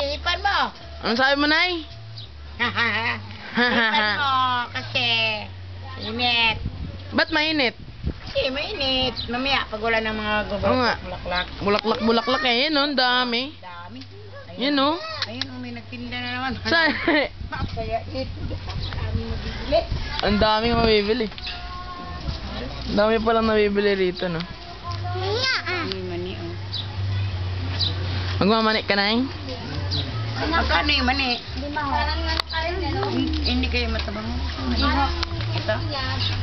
Ipan mo. Ano sabi mo, Nay? Ipan mo kasi init. Ba't mainit? Kasi mainit. Mamaya pag wala ng mga Oo nga. bulaklak. Bulaklak eh. Yan o, ang dami. Dami. Yan o. Ayun, may nagtinda na naman. Saan? Kaya dito. Dami mabibili. Ang daming mabibili. Ang dami palang nabibili rito, no? Hindi mani, oh. Magmamanik ka, Nay? Magkano yung mani? Hindi kayo matabang. Mani. Ito?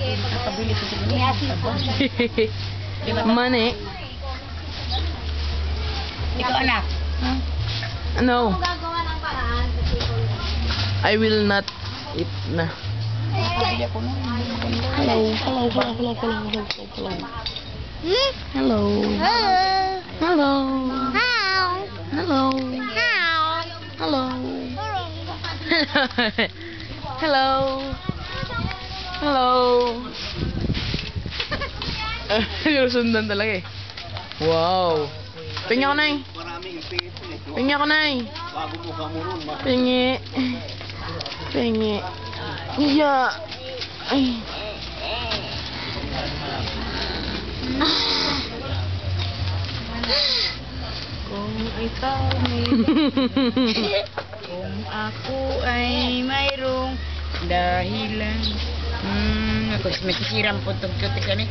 Nakabili ko sa mani. Mani? Ikaw, anak. No. I will not eat na. Nakabili ako nun. Hello. Hello. Hello. Hello. Hello. Hello. Hello. Sundan talaga eh. Wow. Tingnan ko, Nay. Tingnan ko, Nay. Pingi. Pingi. Iya. Ay. Kung ikaw may kung ako ay mayroong dahilan. Ako may kisiram po itong cutie ka ni.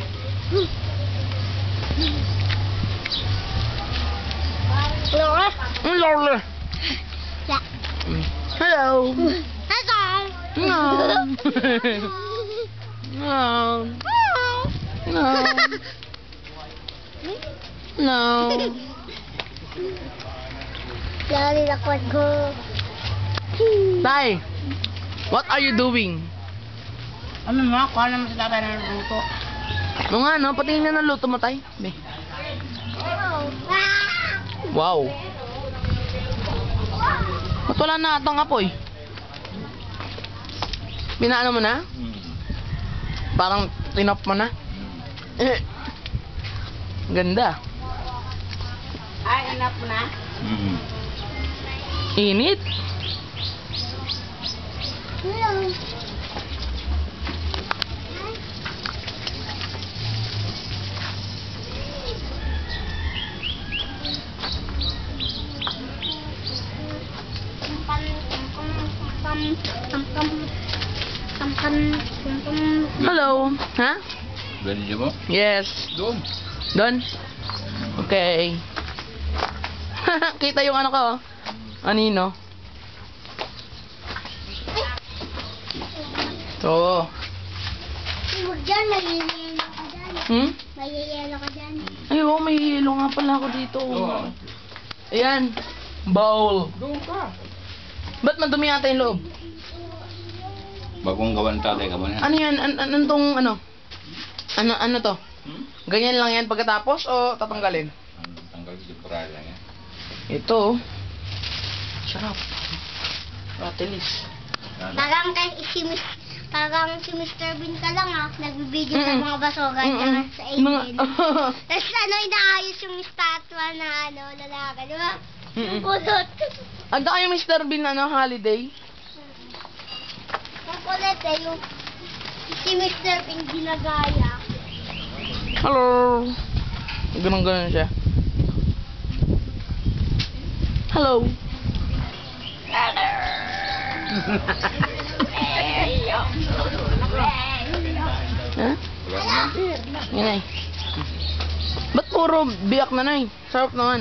Hello. Hello. No. No. No. No. Lari lakwat ko. Tay, what are you doing? Ano mo? Kuha naman sa tatay na nagluto. No nga, no? Patingin na ng luto mo, Tay. Be. Wow. Ba't wala na atong apoy? Binaano mo na? Parang tinop mo na? Ganda. Ay, enough na. Init. Hello. Ha? Beli mo? Yes. Doon. Don? Okay. Kita yung ano ko, oh. Anino? Oo. Huwag dyan, mayayelo ka dyan. Hmm? Mayayelo ka dyan. Ay, oo, may hilo nga pala ako dito. Oo. Ayan. Bowl. Doon ka. Ba't madumi yata yung loob? Bagong gawan tatay ka ba na? Ano yan? Ano tong ano? Ano to? Ganyan lang yan pagkatapos o tatanggalin? Tanggal yung pura lang yan. Ito. Sarap. Ratilis. Parang si Mr. Bean ka lang nagbibideo ng mga basura dyan sa Aiden. Tapos inaayos yung statwa na lalaki, di ba? Yung kulot. Ando kayo Mr. Bean holiday? Yung kulot yung si Mr. Bean ginagaya. Hello. Ganun siya. Hello. Ha? Wala naman. Yan ay. Ba't puro biyak na, Nay? Sarap naman.